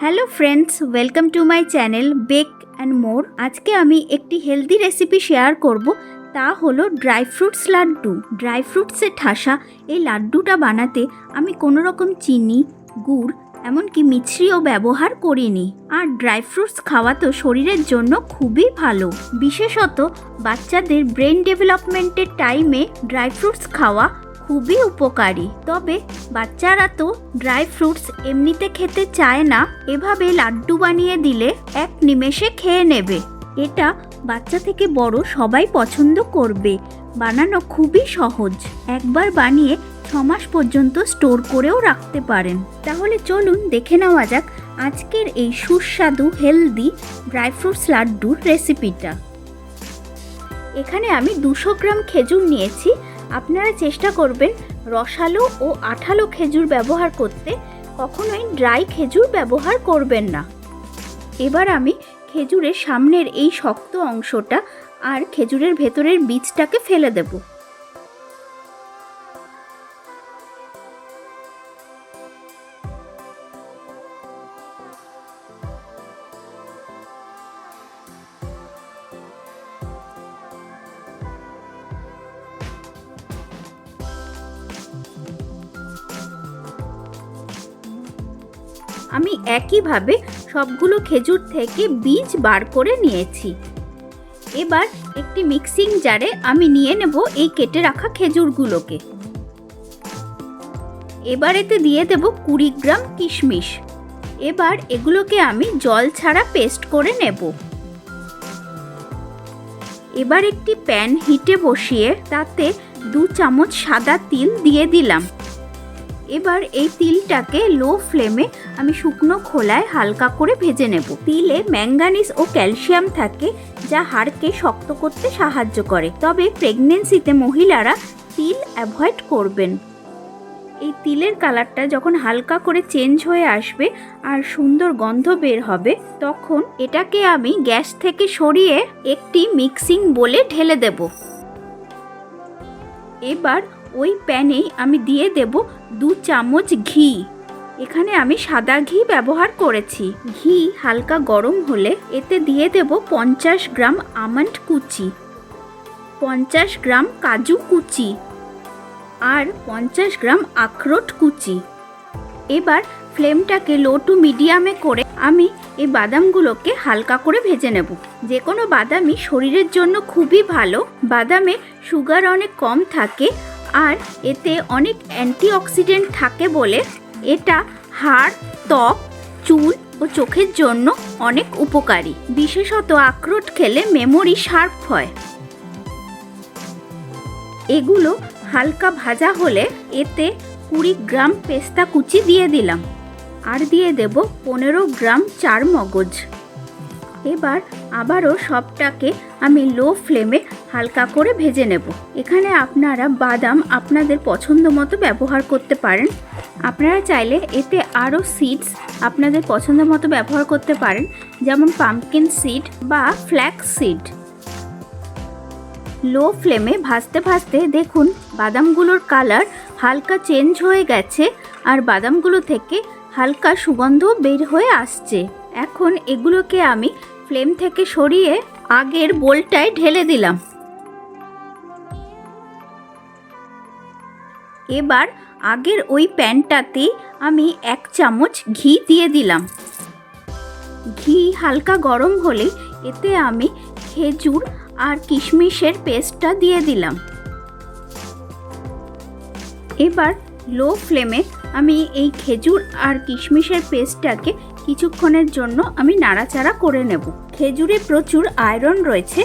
Hello friends, welcome to my channel bake and more. আজকে আমি একটি হেলদি রেসিপি শেয়ার করব, তা হলো ড্রাই ফ্রুটস লাড্ডু। ড্রাই ফ্রুটসে ঠাসা এই লাড্ডুটা বানাতে আমি কোনো রকম চিনি, গুড়, এমনকি মিছরিও ব্যবহার করিনি। আর ড্রাই ফ্রুটস খাওয়া তো শরীরের জন্য খুবই ভালো, বিশেষত বাচ্চাদের ব্রেন ডেভেলপমেন্টের টাইমে ড্রাই ফ্রুটস খাওয়া খুবই উপকারী। তবে বাচ্চারা তো ড্রাই ফ্রুটস এমনিতে খেতে চায় না, এভাবে লাড্ডু বানিয়ে দিলে এক নিমেষে খেয়ে নেবে। এটা বাচ্চা থেকে বড় সবাই পছন্দ করবে। বানানো খুবই সহজ, একবার বানিয়ে 6 মাস পর্যন্ত স্টোর করেও রাখতে পারেন। তাহলে চলুন দেখে নেওয়া যাক আজকের এই সুস্বাদু হেলদি ড্রাই ফ্রুটস লাড্ডুর রেসিপিটা। এখানে আমি 200 গ্রাম খেজুর নিয়েছি। আপনারা চেষ্টা করবেন রসালো ও আঠালো খেজুর ব্যবহার করতে, কখনোই ড্রাই খেজুর ব্যবহার করবেন না। এবার আমি খেজুরের সামনের এই শক্ত অংশটা আর খেজুরের ভেতরের বীজটাকে ফেলে দেব। আমি একইভাবে সবগুলো খেজুর থেকে বীজ বার করে নিয়েছি। এবার একটি মিক্সিং জারে আমি নিয়ে নেব এই কেটে রাখা খেজুরগুলোকে। এবার এতে দিয়ে দেব 20 গ্রাম কিশমিশ। এবার এগুলোকে আমি জল ছাড়া পেস্ট করে নেব। এবার একটি প্যান হিটে বসিয়ে তাতে 2 চামচ সাদা তিল দিয়ে দিলাম। এবার এই তিলটাকে লো ফ্লেমে আমি শুকনো খোলায় হালকা করে ভেজে নেব। তিলে ম্যাঙ্গানিজ ও ক্যালসিয়াম থাকে, যা হাড়কে শক্ত করতে সাহায্য করে। তবে প্রেগন্যান্সিতে মহিলারা তিল অ্যাভয়েড করবেন। এই তিলের কালারটা যখন হালকা করে চেঞ্জ হয়ে আসবে আর সুন্দর গন্ধ বের হবে, তখন এটাকে আমি গ্যাস থেকে সরিয়ে একটি মিক্সিং বোলে ঢেলে দেব। এবার ওই প্যানেই আমি দিয়ে দেব 2 চামচ ঘি। এখানে আমি সাদা ঘি ব্যবহার করেছি। ঘি হালকা গরম হলে এতে দিয়ে দেব 50 গ্রাম আমন্ড কুচি, 50 গ্রাম কাজু কুচি আর 50 গ্রাম আখরোট কুচি। এবার ফ্লেমটাকে লো টু মিডিয়ামে করে আমি এই বাদামগুলোকে হালকা করে ভেজে নেব। যে কোনো বাদামই শরীরের জন্য খুবই ভালো। বাদামে সুগার অনেক কম থাকে আর এতে অনেক অ্যান্টিঅক্সিডেন্ট থাকে বলে এটা হাড়, ত্বক, চুল ও চোখের জন্য অনেক উপকারী। বিশেষত আখরোট খেলে মেমোরি শার্প হয়। এগুলো হালকা ভাজা হলে এতে 20 গ্রাম পেস্তা কুচি দিয়ে দিলাম আর দিয়ে দেব 15 গ্রাম চার মগজ। এবার আবারও সবটাকে আমি লো ফ্লেমে হালকা করে ভেজে নেব। এখানে আপনারা বাদাম আপনাদের পছন্দ মতো ব্যবহার করতে পারেন। আপনারা চাইলে এতে আরও সিডস আপনাদের পছন্দ মতো ব্যবহার করতে পারেন, যেমন পাম্পকিন সিড বা ফ্ল্যাক্স সিড। লো ফ্লেমে ভাজতে ভাজতে দেখুন বাদামগুলোর কালার হালকা চেঞ্জ হয়ে গেছে আর বাদামগুলো থেকে হালকা সুগন্ধ বের হয়ে আসছে। এখন এগুলোকে আমি ফ্লেম থেকে সরিয়ে আগের বোলটায় ঢেলে দিলাম। এবার আগের ওই প্যানটাতেই আমি 1 চামচ ঘি দিয়ে দিলাম। ঘি হালকা গরম হলে এতে আমি খেজুর আর কিশমিশের পেস্টটা দিয়ে দিলাম। এবার লো ফ্লেমে আমি এই খেজুর আর কিশমিশের পেস্টটাকে কিছুক্ষণের জন্য আমি নাড়াচাড়া করে নেব। খেজুরে প্রচুর আয়রন রয়েছে।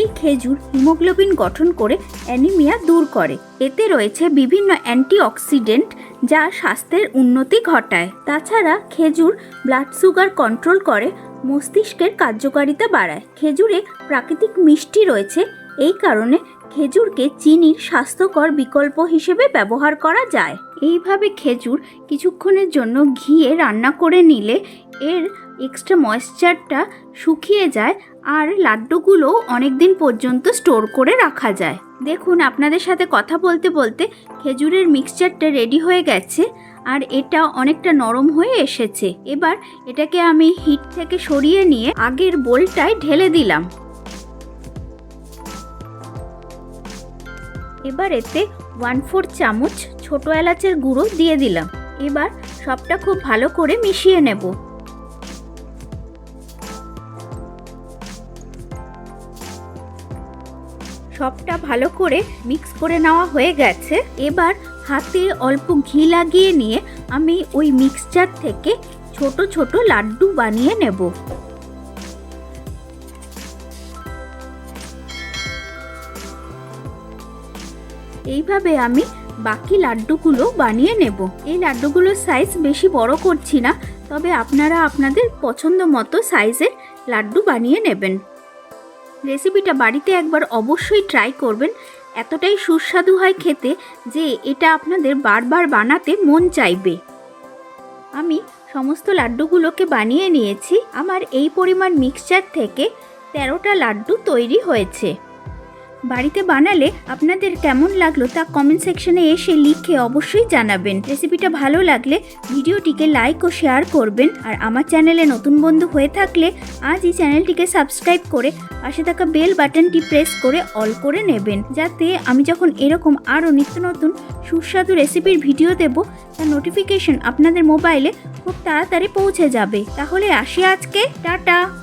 এই খেজুর হিমোগ্লোবিন গঠন করে অ্যানিমিয়া দূর করে। এতে রয়েছে বিভিন্ন অ্যান্টিঅক্সিডেন্ট যা স্বাস্থ্যের উন্নতি ঘটায়। তাছাড়া খেজুর ব্লাড সুগার কন্ট্রোল করে, মস্তিষ্কের কার্যকারিতা বাড়ায়। খেজুরে প্রাকৃতিক মিষ্টি রয়েছে, এই কারণে খেজুরকে চিনির স্বাস্থ্যকর বিকল্প হিসেবে ব্যবহার করা যায়। এইভাবে খেজুর কিছুক্ষণের জন্য ঘিয়ে রান্না করে নিলে এর এক্সট্রা ময়েশ্চারটা শুকিয়ে যায় আর লাড্ডুগুলো অনেক দিন পর্যন্ত স্টোর করে রাখা যায়। দেখুন আপনাদের সাথে কথা বলতে বলতে খেজুরের মিক্সচারটা রেডি হয়ে গেছে আর এটা অনেকটা নরম হয়ে এসেছে। এবার এটাকে আমি হিট থেকে সরিয়ে নিয়ে আগের বোলটায় ঢেলে দিলাম। এবার এতে 1/4 চামচ ছোট এলাচের গুঁড়ো দিয়ে দিলাম। এবার সবটা খুব ভালো করে মিশিয়ে নেব। সবটা ভালো করে মিক্স করে নেওয়া হয়ে গেছে। এবার হাতে অল্প ঘি লাগিয়ে নিয়ে আমি ওই মিক্সচার থেকে ছোট ছোট লাড্ডু বানিয়ে নেব। এইভাবে আমি বাকি লাড্ডুগুলো বানিয়ে নেব। এই লাড্ডুগুলোর সাইজ বেশি বড় করছি না, তবে আপনারা আপনাদের পছন্দ মতো সাইজের লাড্ডু বানিয়ে নেবেন। রেসিপিটা বাড়িতে একবার অবশ্যই ট্রাই করবেন। এতটাই সুস্বাদু হয় খেতে যে এটা আপনাদের বারবার বানাতে মন চাইবে। আমি সমস্ত লাড্ডুগুলোকে বানিয়ে নিয়েছি। আমার এই পরিমাণ মিক্সচার থেকে 13টা লাড্ডু তৈরি হয়েছে। বাড়িতে বানালে আপনাদের কেমন লাগলো তা কমেন্ট সেকশনে এসে লিখে অবশ্যই জানাবেন। রেসিপিটা ভালো লাগলে ভিডিওটিকে লাইক ও শেয়ার করবেন। আর আমার চ্যানেলে নতুন বন্ধু হয়ে থাকলে আজই চ্যানেলটিকে সাবস্ক্রাইব করে পাশে থাকা বেল বাটনটি প্রেস করে অল করে নেবেন, যাতে আমি যখন এরকম আরও নিত্য নতুন সুস্বাদু রেসিপির ভিডিও দেব তার নোটিফিকেশন আপনাদের মোবাইলে খুব তাড়াতাড়ি পৌঁছে যাবে। তাহলে আসি আজকে, টাটা।